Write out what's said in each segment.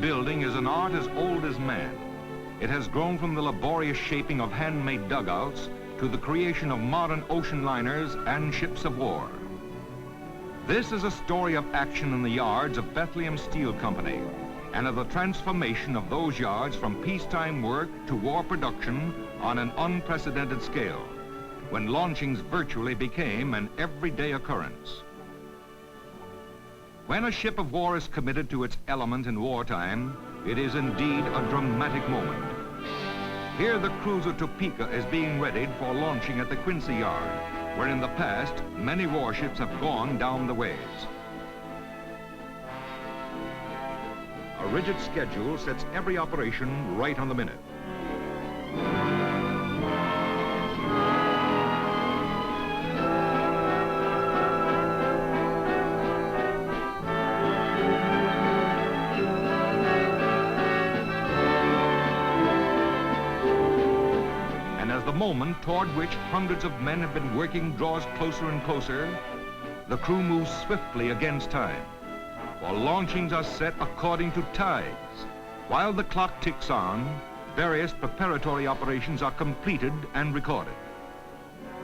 Shipbuilding is an art as old as man. It has grown from the laborious shaping of handmade dugouts to the creation of modern ocean liners and ships of war. This is a story of action in the yards of Bethlehem Steel Company and of the transformation of those yards from peacetime work to war production on an unprecedented scale, when launchings virtually became an everyday occurrence. When a ship of war is committed to its element in wartime, it is indeed a dramatic moment. Here the cruiser Topeka is being readied for launching at the Quincy yard, where in the past many warships have gone down the ways. A rigid schedule sets every operation right on the minute. The moment toward which hundreds of men have been working draws closer and closer, the crew moves swiftly against time, for launchings are set according to tides. While the clock ticks on, various preparatory operations are completed and recorded.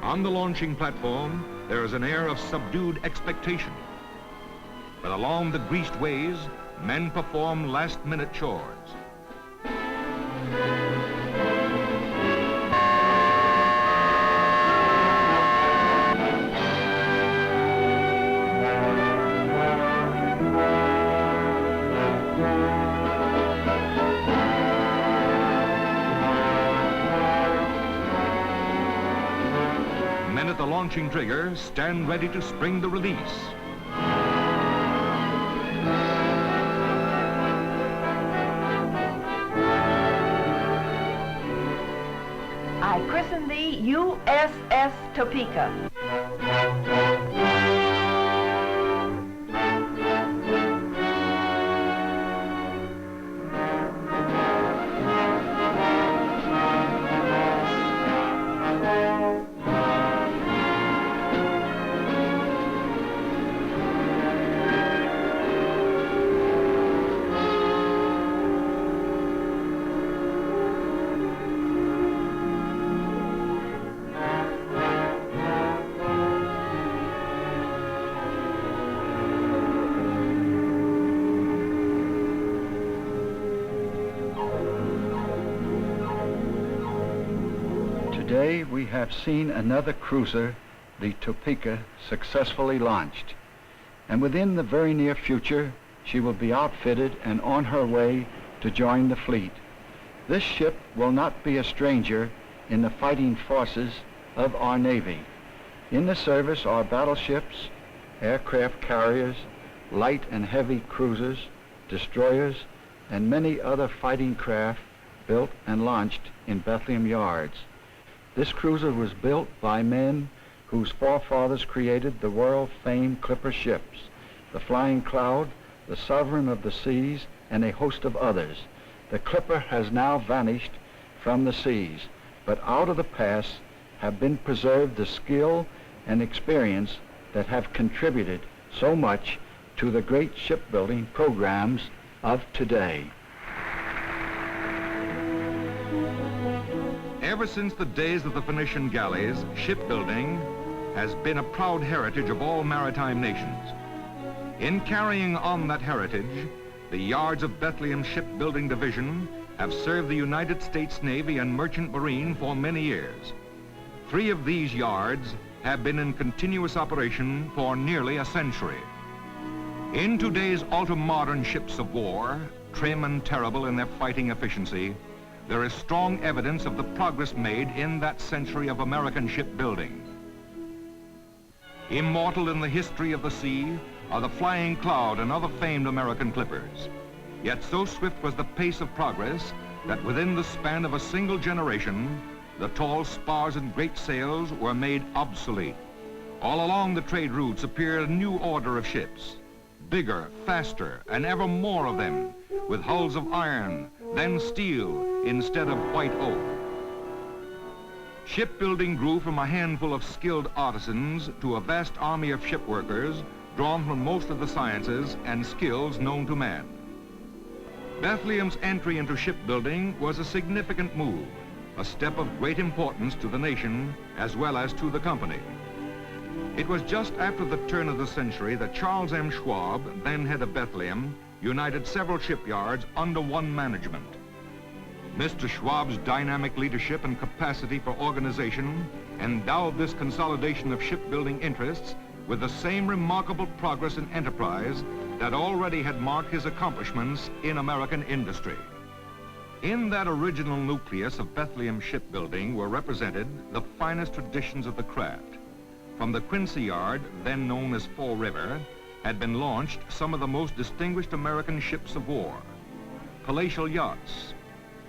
On the launching platform, there is an air of subdued expectation. But along the greased ways, men perform last-minute chores. The launching trigger stand ready to spring the release. I christen thee USS Topeka. Today we have seen another cruiser, the Topeka, successfully launched. And within the very near future, she will be outfitted and on her way to join the fleet. This ship will not be a stranger in the fighting forces of our Navy. In the service are battleships, aircraft carriers, light and heavy cruisers, destroyers, and many other fighting craft built and launched in Bethlehem yards. This cruiser was built by men whose forefathers created the world-famed clipper ships, the Flying Cloud, the Sovereign of the Seas, and a host of others. The clipper has now vanished from the seas, but out of the past have been preserved the skill and experience that have contributed so much to the great shipbuilding programs of today. Ever since the days of the Phoenician galleys, shipbuilding has been a proud heritage of all maritime nations. In carrying on that heritage, the yards of Bethlehem Shipbuilding Division have served the United States Navy and Merchant Marine for many years. 3 of these yards have been in continuous operation for nearly a century. In today's ultra-modern ships of war, trim and terrible in their fighting efficiency, there is strong evidence of the progress made in that century of American shipbuilding. Immortal in the history of the sea are the Flying Cloud and other famed American clippers. Yet so swift was the pace of progress that within the span of a single generation, the tall spars and great sails were made obsolete. All along the trade routes appeared a new order of ships, bigger, faster, and ever more of them, with hulls of iron, then steel, instead of white oak. Shipbuilding grew from a handful of skilled artisans to a vast army of ship workers drawn from most of the sciences and skills known to man. Bethlehem's entry into shipbuilding was a significant move, a step of great importance to the nation as well as to the company. It was just after the turn of the century that Charles M. Schwab, then head of Bethlehem, united several shipyards under one management. Mr. Schwab's dynamic leadership and capacity for organization endowed this consolidation of shipbuilding interests with the same remarkable progress and enterprise that already had marked his accomplishments in American industry. In that original nucleus of Bethlehem Shipbuilding were represented the finest traditions of the craft. From the Quincy yard, then known as Fall River, had been launched some of the most distinguished American ships of war. Palatial yachts,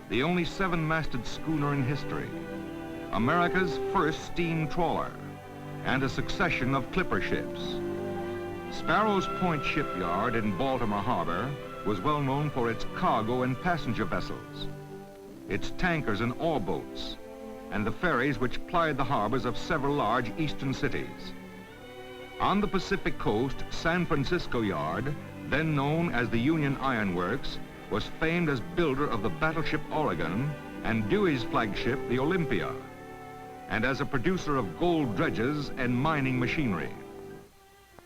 the only seven-masted schooner in history, America's first steam trawler, and a succession of clipper ships. Sparrows Point shipyard in Baltimore Harbor was well known for its cargo and passenger vessels, its tankers and ore boats, and the ferries which plied the harbors of several large eastern cities. On the Pacific coast, San Francisco Yard, then known as the Union Iron Works, was famed as builder of the battleship Oregon and Dewey's flagship, the Olympia, and as a producer of gold dredges and mining machinery.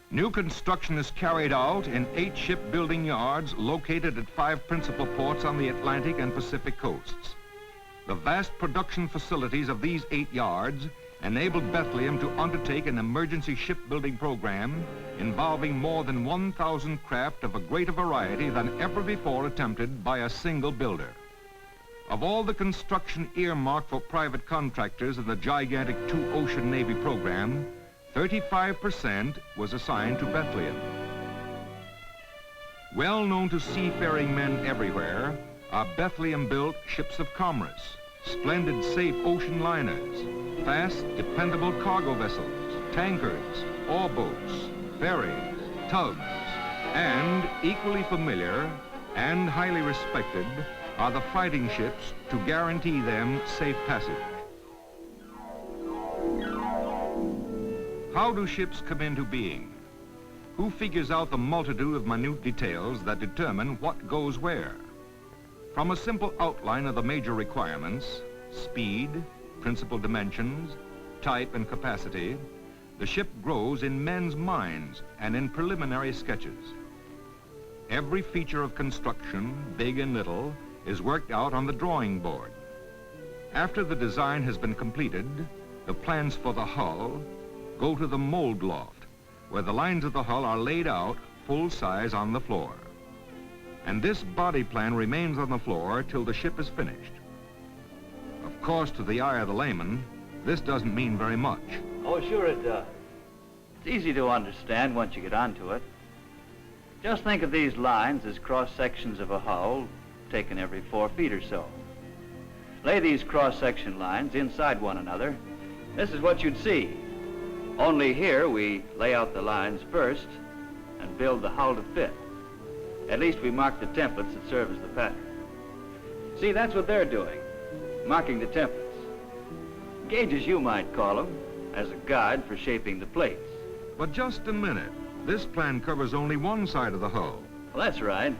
New construction is carried out in 8 shipbuilding yards located at 5 principal ports on the Atlantic and Pacific coasts. The vast production facilities of these 8 yards enabled Bethlehem to undertake an emergency shipbuilding program involving more than 1,000 craft of a greater variety than ever before attempted by a single builder. Of all the construction earmarked for private contractors in the gigantic 2-ocean Navy program, 35% was assigned to Bethlehem. Well known to seafaring men everywhere are Bethlehem-built ships of commerce, splendid safe ocean liners, fast, dependable cargo vessels, tankers, ore boats, ferries, tugs, and equally familiar and highly respected are the fighting ships to guarantee them safe passage. How do ships come into being? Who figures out the multitude of minute details that determine what goes where? From a simple outline of the major requirements, speed, principal dimensions, type and capacity, the ship grows in men's minds and in preliminary sketches. Every feature of construction, big and little, is worked out on the drawing board. After the design has been completed, the plans for the hull go to the mold loft, where the lines of the hull are laid out full size on the floor. And this body plan remains on the floor till the ship is finished. Of course, to the eye of the layman, this doesn't mean very much. Oh, sure it does. It's easy to understand once you get onto it. Just think of these lines as cross-sections of a hull taken every 4 feet or so. Lay these cross-section lines inside one another. This is what you'd see. Only here we lay out the lines first and build the hull to fit. At least we mark the templates that serve as the pattern. See, that's what they're doing, marking the templates. Gauges, you might call them, as a guide for shaping the plates. But just a minute. This plan covers only one side of the hull. Well, that's right.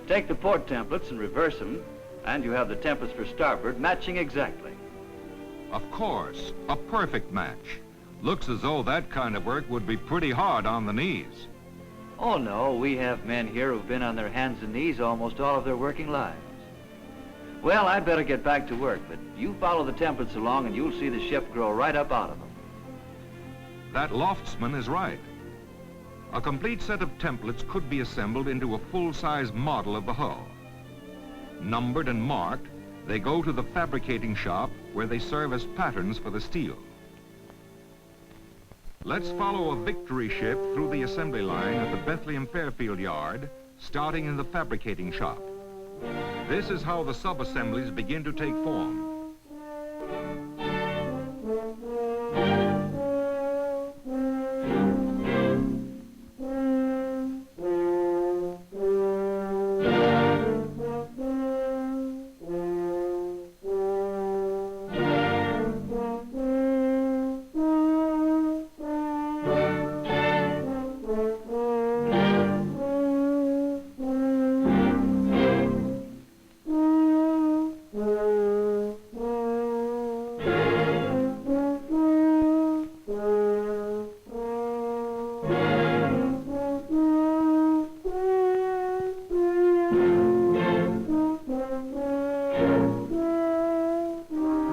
Take the port templates and reverse them, and you have the templates for starboard matching exactly. Of course, a perfect match. Looks as though that kind of work would be pretty hard on the knees. Oh, no, we have men here who've been on their hands and knees almost all of their working lives. Well, I'd better get back to work, but you follow the templates along and you'll see the ship grow right up out of them. That loftsman is right. A complete set of templates could be assembled into a full-size model of the hull. Numbered and marked, they go to the fabricating shop where they serve as patterns for the steel. Let's follow a Victory ship through the assembly line at the Bethlehem Fairfield Yard, starting in the fabricating shop. This is how the sub-assemblies begin to take form.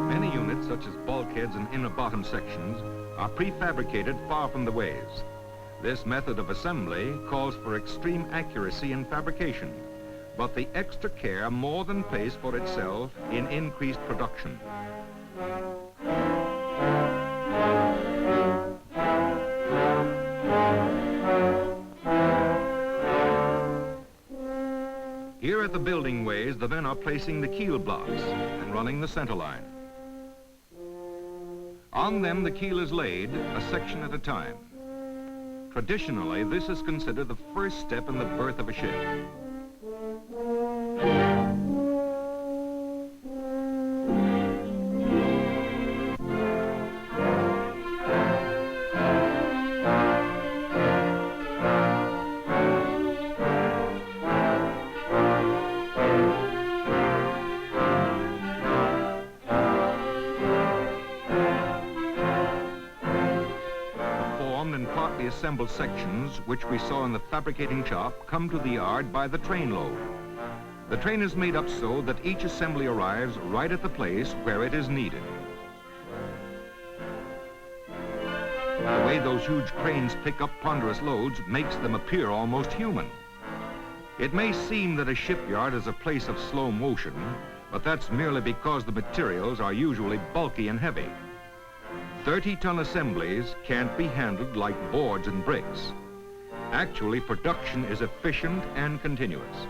Many units, such as bulkheads and inner bottom sections, are prefabricated far from the ways. This method of assembly calls for extreme accuracy in fabrication, but the extra care more than pays for itself in increased production. Here at the building ways, the men are placing the keel blocks and running the center line. On them, the keel is laid, a section at a time. Traditionally, this is considered the first step in the birth of a ship. Assembled sections, which we saw in the fabricating shop, come to the yard by the train load. The train is made up so that each assembly arrives right at the place where it is needed. The way those huge cranes pick up ponderous loads makes them appear almost human. It may seem that a shipyard is a place of slow motion, but that's merely because the materials are usually bulky and heavy. 30-ton assemblies can't be handled like boards and bricks. Actually, production is efficient and continuous.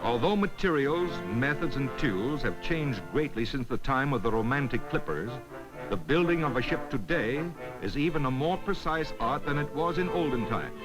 Although materials, methods, and tools have changed greatly since the time of the romantic clippers, the building of a ship today is even a more precise art than it was in olden times.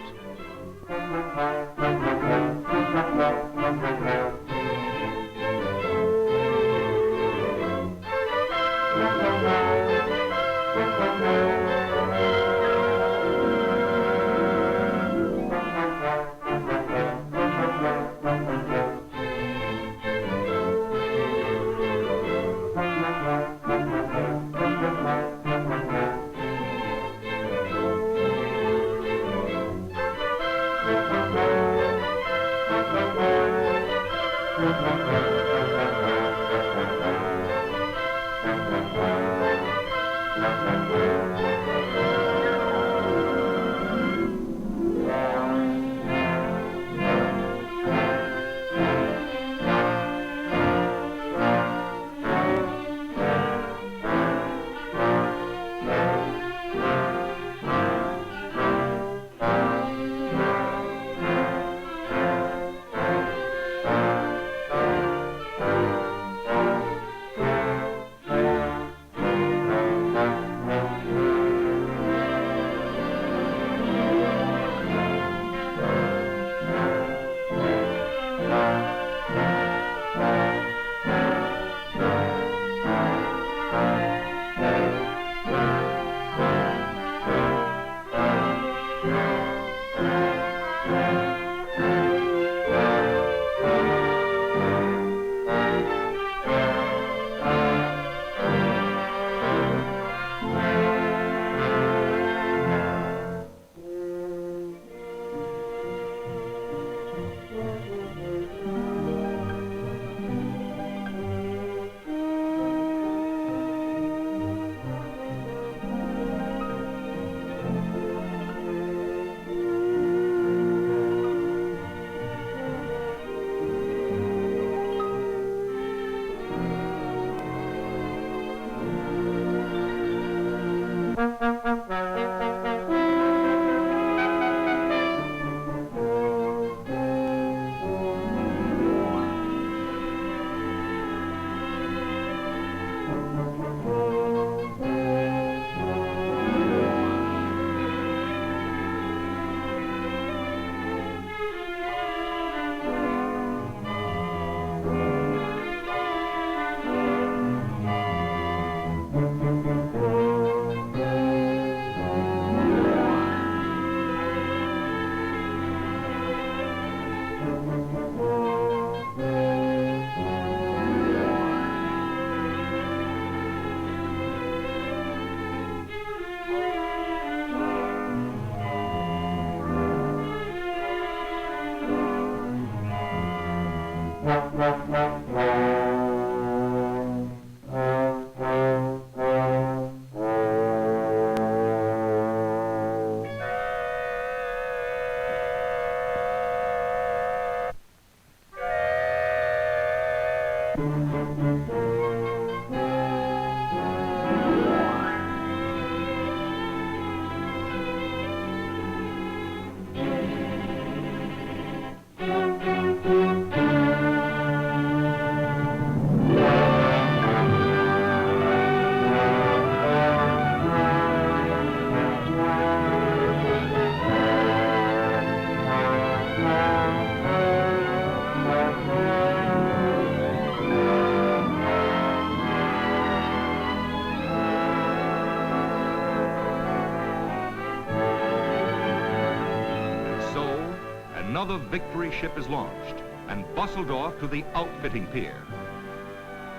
another Victory ship is launched and bustled off to the outfitting pier.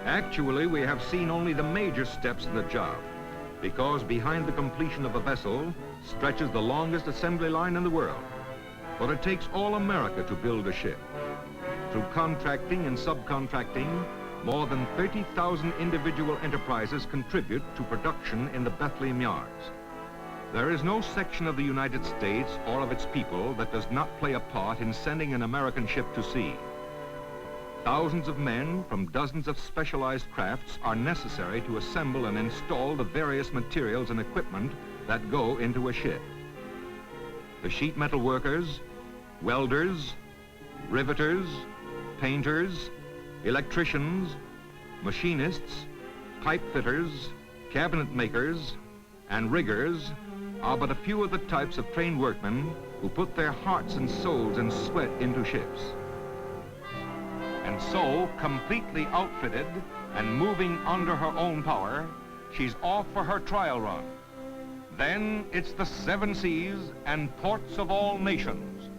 Actually, we have seen only the major steps in the job, because behind the completion of a vessel stretches the longest assembly line in the world. But it takes all America to build a ship. Through contracting and subcontracting, more than 30,000 individual enterprises contribute to production in the Bethlehem yards. There is no section of the United States or of its people that does not play a part in sending an American ship to sea. Thousands of men from dozens of specialized crafts are necessary to assemble and install the various materials and equipment that go into a ship. The sheet metal workers, welders, riveters, painters, electricians, machinists, pipe fitters, cabinet makers, and riggers are but a few of the types of trained workmen who put their hearts and souls and sweat into ships. And so, completely outfitted and moving under her own power, she's off for her trial run. Then it's the 7 seas and ports of all nations.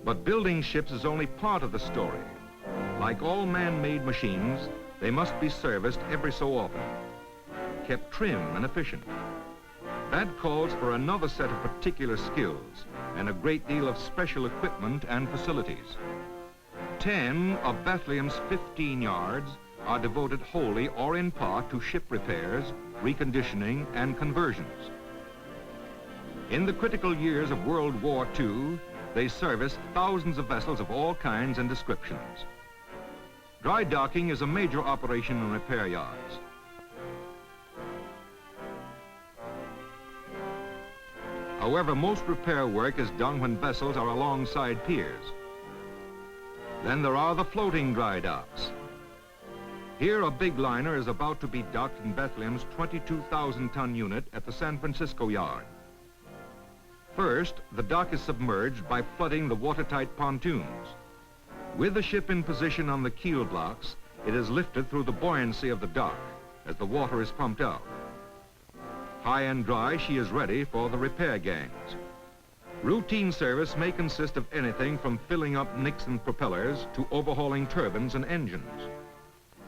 But building ships is only part of the story. Like all man-made machines, they must be serviced every so often, kept trim and efficient. That calls for another set of particular skills and a great deal of special equipment and facilities. 10 of Bethlehem's 15 yards are devoted wholly or in part to ship repairs, reconditioning, and conversions. In the critical years of World War II, they serviced thousands of vessels of all kinds and descriptions. Dry docking is a major operation in repair yards. However, most repair work is done when vessels are alongside piers. Then there are the floating dry docks. Here, a big liner is about to be docked in Bethlehem's 22,000-ton unit at the San Francisco yard. First, the dock is submerged by flooding the watertight pontoons. With the ship in position on the keel blocks, it is lifted through the buoyancy of the dock as the water is pumped out. High and dry, she is ready for the repair gangs. Routine service may consist of anything from filling up nicks and propellers to overhauling turbines and engines.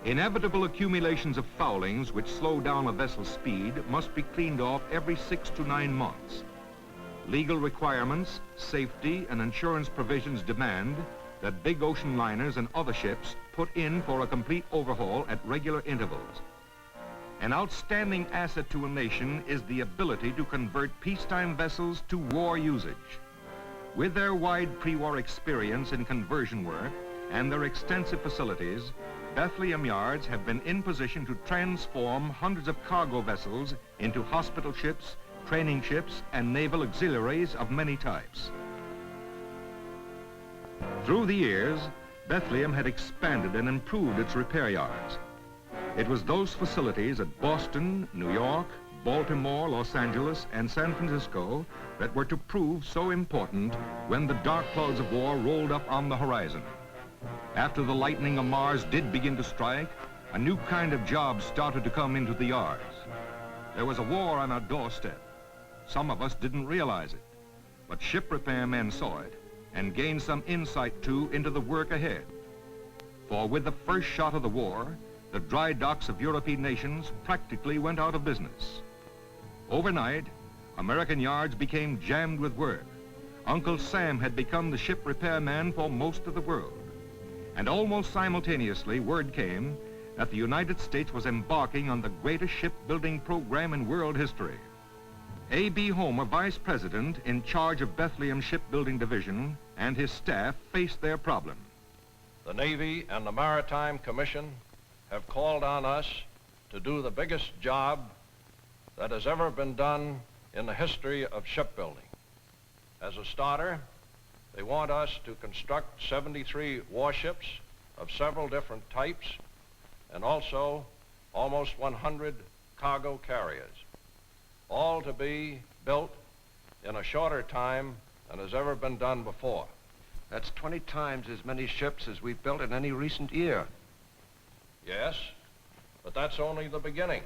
Inevitable accumulations of foulings which slow down a vessel's speed must be cleaned off every 6 to 9 months. Legal requirements, safety, and insurance provisions demand that big ocean liners and other ships put in for a complete overhaul at regular intervals. An outstanding asset to a nation is the ability to convert peacetime vessels to war usage. With their wide pre-war experience in conversion work and their extensive facilities, Bethlehem yards have been in position to transform hundreds of cargo vessels into hospital ships, training ships, and naval auxiliaries of many types. Through the years, Bethlehem had expanded and improved its repair yards. It was those facilities at Boston, New York, Baltimore, Los Angeles, and San Francisco that were to prove so important when the dark clouds of war rolled up on the horizon. After the lightning of Mars did begin to strike, a new kind of job started to come into the yards. There was a war on our doorstep. Some of us didn't realize it, but ship repair men saw it and gained some insight too into the work ahead. For with the first shot of the war, the dry docks of European nations practically went out of business. Overnight, American yards became jammed with work. Uncle Sam had become the ship repairman for most of the world. And almost simultaneously, word came that the United States was embarking on the greatest shipbuilding program in world history. A.B. Homer, Vice President in charge of Bethlehem Shipbuilding Division, and his staff faced their problem. The Navy and the Maritime Commission have called on us to do the biggest job that has ever been done in the history of shipbuilding. As a starter, they want us to construct 73 warships of several different types and also almost 100 cargo carriers, all to be built in a shorter time than has ever been done before. That's 20 times as many ships as we've built in any recent year. Yes, but that's only the beginning.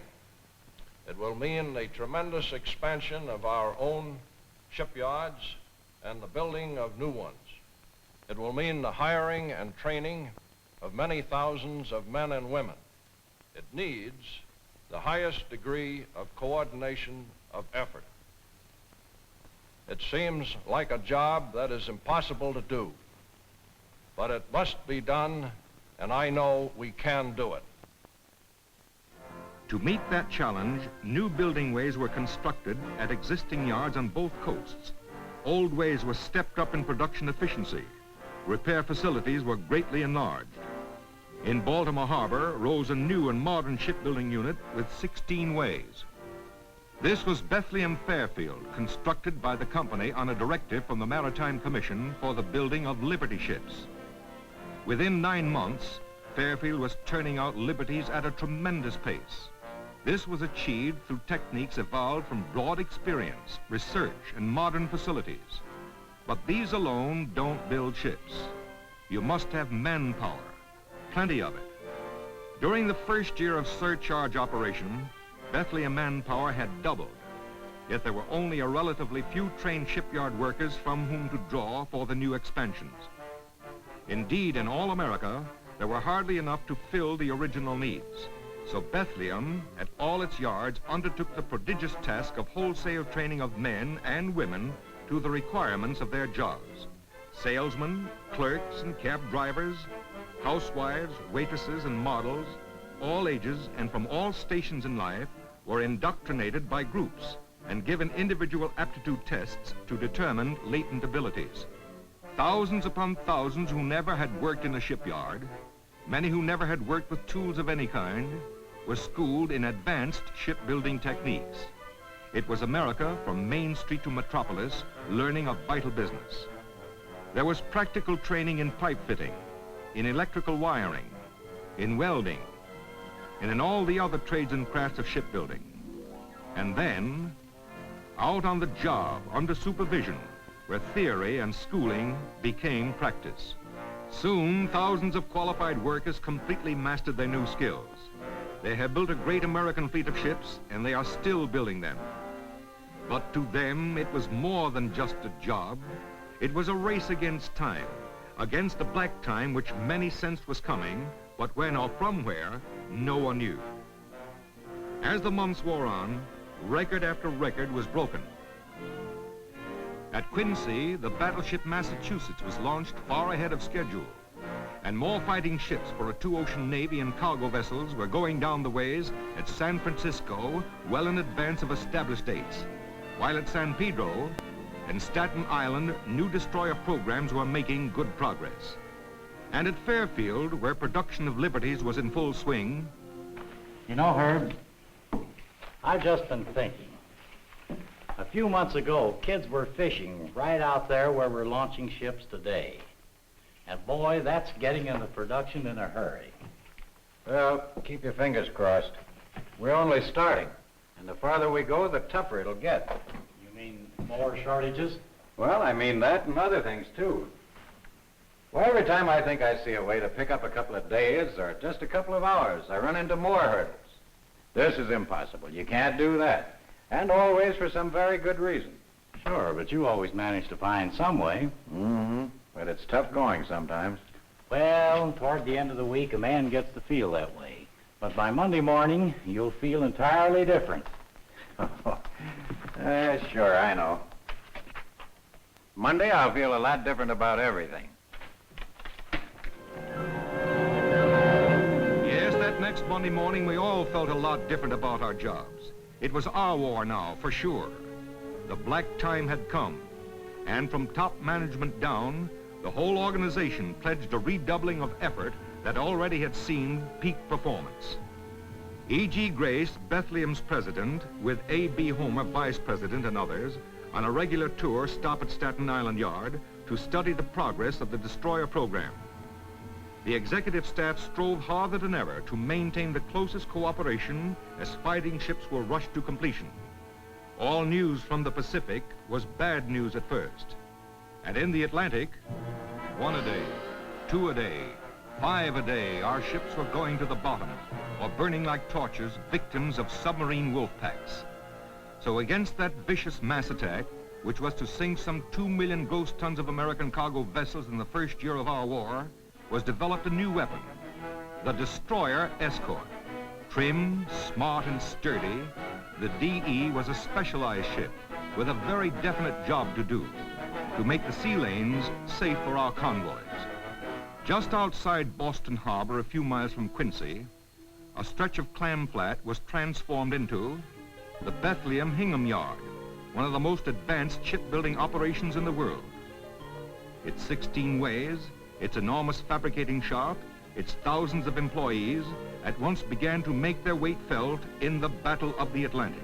It will mean a tremendous expansion of our own shipyards and the building of new ones. It will mean the hiring and training of many thousands of men and women. It needs the highest degree of coordination of effort. It seems like a job that is impossible to do, but it must be done, and I know we can do it. To meet that challenge, new building ways were constructed at existing yards on both coasts. Old ways were stepped up in production efficiency. Repair facilities were greatly enlarged. In Baltimore Harbor rose a new and modern shipbuilding unit with 16 ways. This was Bethlehem Fairfield, constructed by the company on a directive from the Maritime Commission for the building of Liberty ships. Within 9 months, Fairfield was turning out Liberties at a tremendous pace. This was achieved through techniques evolved from broad experience, research, and modern facilities. But these alone don't build ships. You must have manpower, plenty of it. During the first year of surcharge operation, Bethlehem manpower had doubled, yet there were only a relatively few trained shipyard workers from whom to draw for the new expansions. Indeed, in all America, there were hardly enough to fill the original needs. So Bethlehem, at all its yards, undertook the prodigious task of wholesale training of men and women to the requirements of their jobs. Salesmen, clerks, and cab drivers, housewives, waitresses, and models, all ages and from all stations in life, were indoctrinated by groups and given individual aptitude tests to determine latent abilities. Thousands upon thousands who never had worked in a shipyard, many who never had worked with tools of any kind, were schooled in advanced shipbuilding techniques. It was America from Main Street to Metropolis learning a vital business. There was practical training in pipe fitting, in electrical wiring, in welding, and in all the other trades and crafts of shipbuilding. And then, out on the job, under supervision, where theory and schooling became practice. Soon, thousands of qualified workers completely mastered their new skills. They have built a great American fleet of ships, and they are still building them. But to them, it was more than just a job. It was a race against time, against the black time which many sensed was coming, but when or from where, no one knew. As the months wore on, record after record was broken. At Quincy, the battleship Massachusetts was launched far ahead of schedule, and more fighting ships for a two-ocean navy and cargo vessels were going down the ways at San Francisco well in advance of established dates, while at San Pedro and Staten Island, new destroyer programs were making good progress. And at Fairfield, where production of Liberties was in full swing. You know, Herb, I've just been thinking. A few months ago, kids were fishing right out there where we're launching ships today. And boy, that's getting into production in a hurry. Well, keep your fingers crossed. We're only starting, and the farther we go, the tougher it'll get. You mean more shortages? Well, I mean that and other things, too. Well, every time I think I see a way to pick up a couple of days or just a couple of hours, I run into more hurdles. This is impossible. You can't do that. And always for some very good reason. Sure, but you always manage to find some way. Mm-hmm. But it's tough going sometimes. Well, toward the end of the week, a man gets to feel that way. But by Monday morning, you'll feel entirely different. Sure, I know. Monday, I'll feel a lot different about everything. Yes, that next Monday morning, we all felt a lot different about our jobs. It was our war now, for sure. The black time had come, and from top management down, the whole organization pledged a redoubling of effort that already had seen peak performance. E.G. Grace, Bethlehem's president, with A.B. Homer, vice president, and others, on a regular tour stop at Staten Island Yard to study the progress of the destroyer program. The executive staff strove harder than ever to maintain the closest cooperation as fighting ships were rushed to completion. All news from the Pacific was bad news at first. And in the Atlantic, 1 a day, 2 a day, 5 a day, our ships were going to the bottom or burning like torches, victims of submarine wolf packs. So against that vicious mass attack, which was to sink some 2 million gross tons of American cargo vessels in the first year of our war, was developed a new weapon, the destroyer escort. Trim, smart, and sturdy, the DE was a specialized ship with a very definite job to do, to make the sea lanes safe for our convoys. Just outside Boston Harbor, a few miles from Quincy, a stretch of clam flat was transformed into the Bethlehem Hingham Yard, one of the most advanced shipbuilding operations in the world. Its 16 ways, its enormous fabricating shop, its thousands of employees at once began to make their weight felt in the Battle of the Atlantic.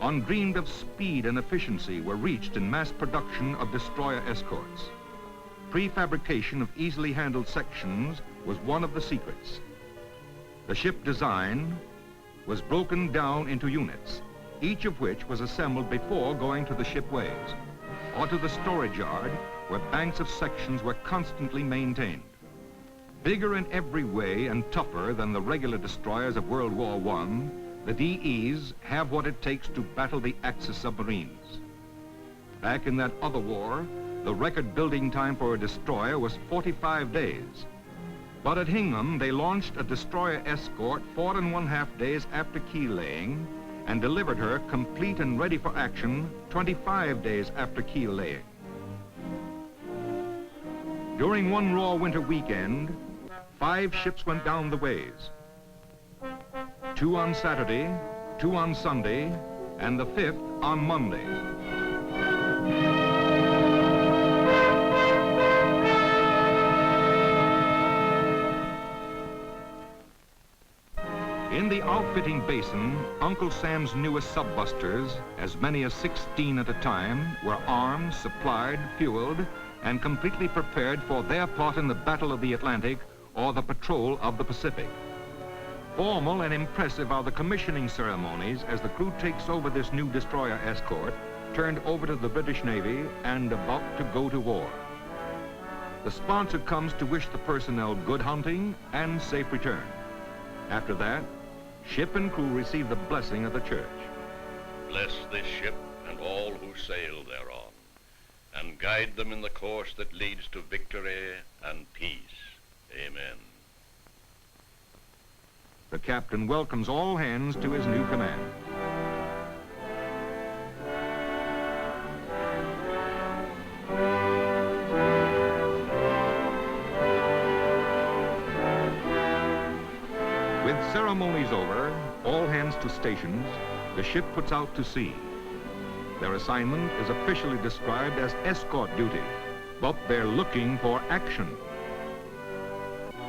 Undreamed of speed and efficiency were reached in mass production of destroyer escorts. Prefabrication of easily handled sections was one of the secrets. The ship design was broken down into units, each of which was assembled before going to the shipways or to the storage yard where banks of sections were constantly maintained. Bigger in every way and tougher than the regular destroyers of World War I, the DEs have what it takes to battle the Axis submarines. Back in that other war, the record building time for a destroyer was 45 days. But at Hingham, they launched a destroyer escort 4.5 days after keel-laying and delivered her complete and ready for action 25 days after keel-laying. During one raw winter weekend, 5 ships went down the ways. 2 on Saturday, 2 on Sunday, and the 5th on Monday. In the outfitting basin, Uncle Sam's newest subbusters, as many as 16 at a time, were armed, supplied, fueled, and completely prepared for their part in the Battle of the Atlantic or the patrol of the Pacific. Formal and impressive are the commissioning ceremonies as the crew takes over this new destroyer escort, turned over to the British Navy and about to go to war. The sponsor comes to wish the personnel good hunting and safe return. After that, ship and crew receive the blessing of the church. Bless this ship and all who sail thereon, and guide them in the course that leads to victory and peace. Amen. The captain welcomes all hands to his new command. With ceremonies over, all hands to stations, the ship puts out to sea. Their assignment is officially described as escort duty, but they're looking for action.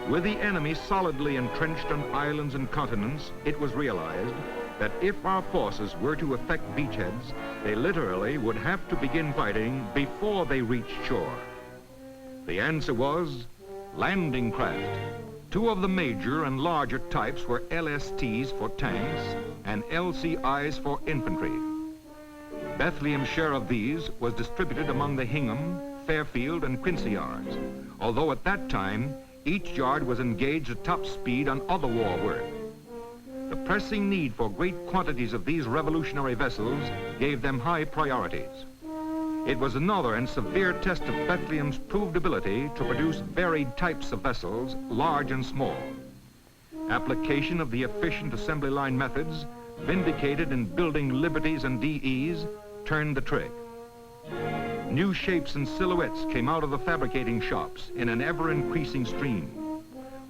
With the enemy solidly entrenched on islands and continents, it was realized that if our forces were to affect beachheads, they literally would have to begin fighting before they reached shore. The answer was landing craft. 2 of the major and larger types were LSTs for tanks and LCIs for infantry. Bethlehem's share of these was distributed among the Hingham, Fairfield, and Quincy yards, although at that time, each yard was engaged at top speed on other war work. The pressing need for great quantities of these revolutionary vessels gave them high priorities. It was another and severe test of Bethlehem's proved ability to produce varied types of vessels, large and small. Application of the efficient assembly line methods, vindicated in building Liberties and DEs, turned the trick. New shapes and silhouettes came out of the fabricating shops in an ever-increasing stream.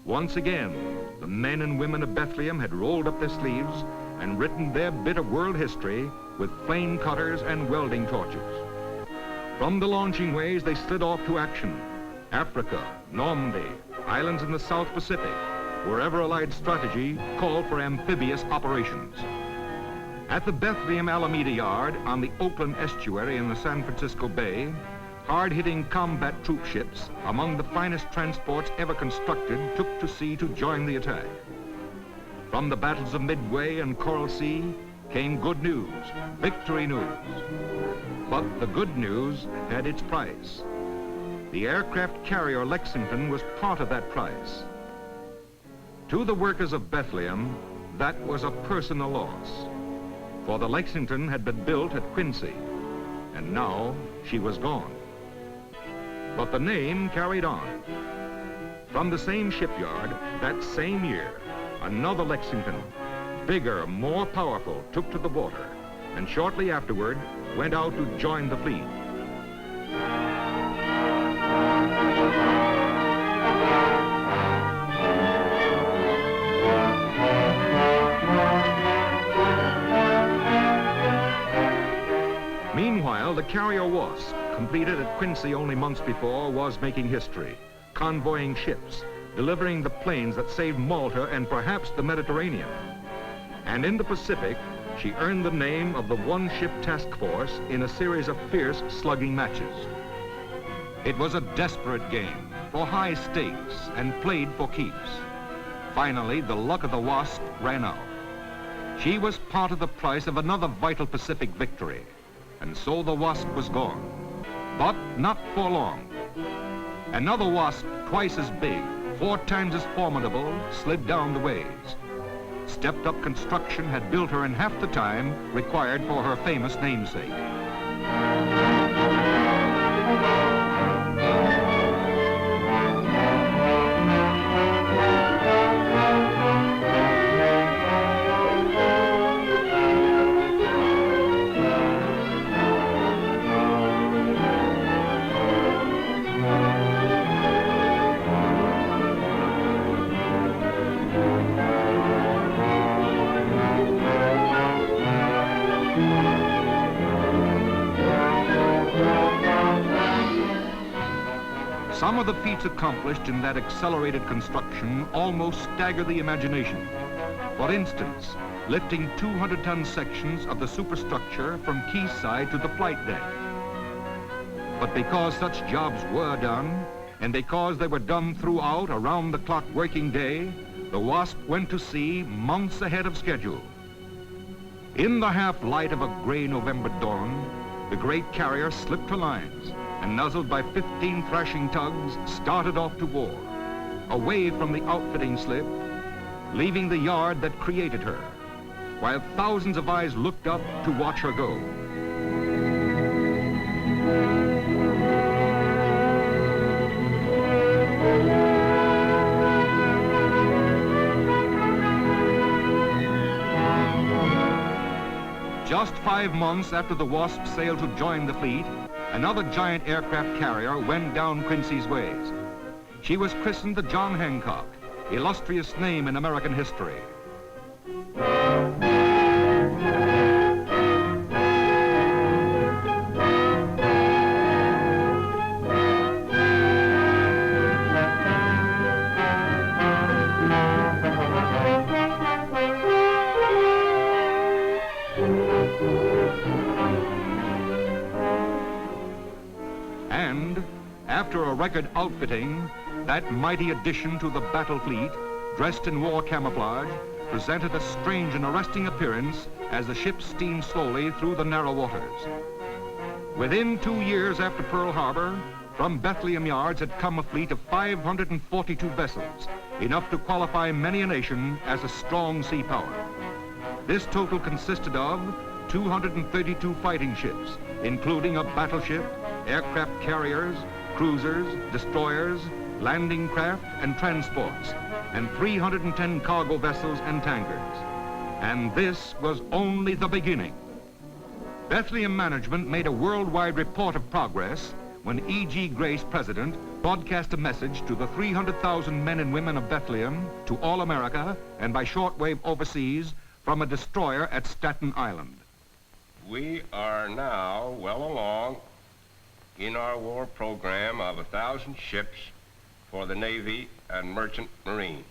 Once again, the men and women of Bethlehem had rolled up their sleeves and written their bit of world history with flame cutters and welding torches. From the launching ways, they slid off to action. Africa, Normandy, islands in the South Pacific, wherever Allied strategy called for amphibious operations. At the Bethlehem Alameda Yard on the Oakland Estuary in the San Francisco Bay, hard-hitting combat troop ships, among the finest transports ever constructed, took to sea to join the attack. From the battles of Midway and Coral Sea came good news, victory news. But the good news had its price. The aircraft carrier Lexington was part of that price. To the workers of Bethlehem, that was a personal loss. For the Lexington had been built at Quincy. and now she was gone. But the name carried on. From the same shipyard, that same year, another Lexington, bigger, more powerful, took to the water, and shortly afterward went out to join the fleet. Meanwhile, the carrier Wasp, completed at Quincy only months before, was making history, convoying ships, delivering the planes that saved Malta and perhaps the Mediterranean. And in the Pacific, she earned the name of the one-ship task force in a series of fierce slugging matches. It was a desperate game, for high stakes, and played for keeps. Finally, the luck of the Wasp ran out. She was part of the price of another vital Pacific victory, and so the Wasp was gone. But not for long. Another Wasp twice as big, 4 times as formidable, slid down the ways. Stepped-up construction had built her in half the time required for her famous namesake. Some of the feats accomplished in that accelerated construction almost stagger the imagination. For instance, lifting 200-ton sections of the superstructure from quayside to the flight deck. But because such jobs were done, and because they were done throughout a round-the-clock working day, the Wasp went to sea months ahead of schedule. In the half-light of a gray November dawn, the great carrier slipped her lines and, nuzzled by 15 thrashing tugs, started off to war, away from the outfitting slip, leaving the yard that created her, while thousands of eyes looked up to watch her go. Just 5 months after the Wasp sailed to join the fleet, another giant aircraft carrier went down Quincy's ways. She was christened the John Hancock, illustrious name in American history. And after a record outfitting, that mighty addition to the battle fleet, dressed in war camouflage, presented a strange and arresting appearance as the ship steamed slowly through the narrow waters. Within 2 years after Pearl Harbor, from Bethlehem yards had come a fleet of 542 vessels, enough to qualify many a nation as a strong sea power. This total consisted of 232 fighting ships, including a battleship, aircraft carriers, cruisers, destroyers, landing craft, and transports, and 310 cargo vessels and tankers. And this was only the beginning. Bethlehem management made a worldwide report of progress when E.G. Grace, president, broadcast a message to the 300,000 men and women of Bethlehem, to all America, and by shortwave overseas from a destroyer at Staten Island. We are now well along in our war program of 1,000 ships for the Navy and Merchant Marine.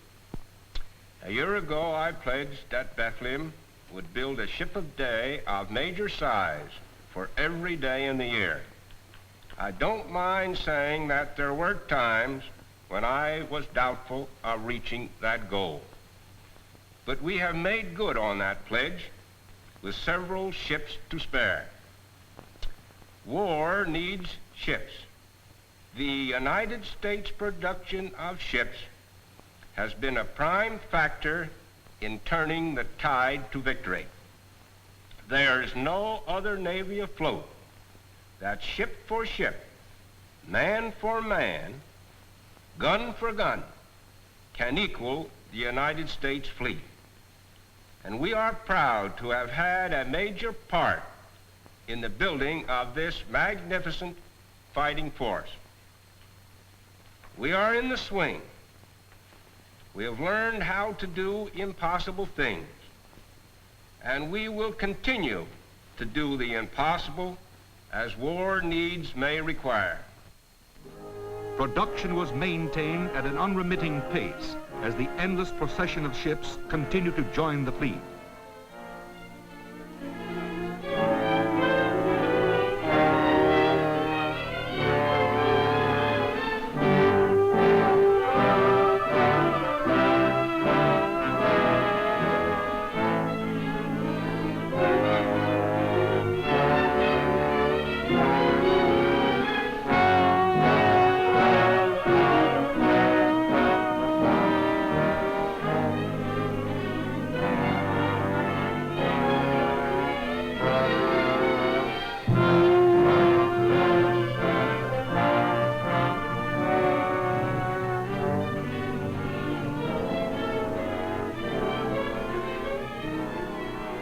A year ago, I pledged that Bethlehem would build a ship of day of major size for every day in the year. I don't mind saying that there were times when I was doubtful of reaching that goal. But we have made good on that pledge with several ships to spare. War needs ships. The United States production of ships has been a prime factor in turning the tide to victory. There's no other navy afloat that ship for ship, man for man, gun for gun, can equal the United States fleet. And we are proud to have had a major part in the building of this magnificent fighting force. We are in the swing. We have learned how to do impossible things, and we will continue to do the impossible as war needs may require. Production was maintained at an unremitting pace as the endless procession of ships continued to join the fleet.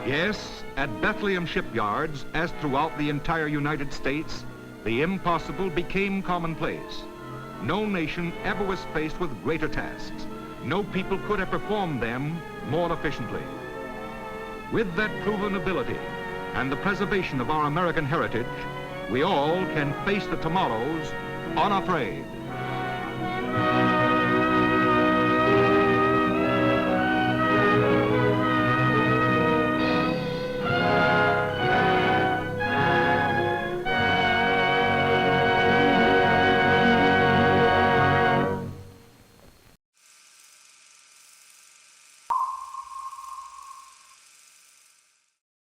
Yes, at Bethlehem shipyards, as throughout the entire United States, the impossible became commonplace. No nation ever was faced with greater tasks. No people could have performed them more efficiently. With that proven ability and the preservation of our American heritage, we all can face the tomorrows unafraid.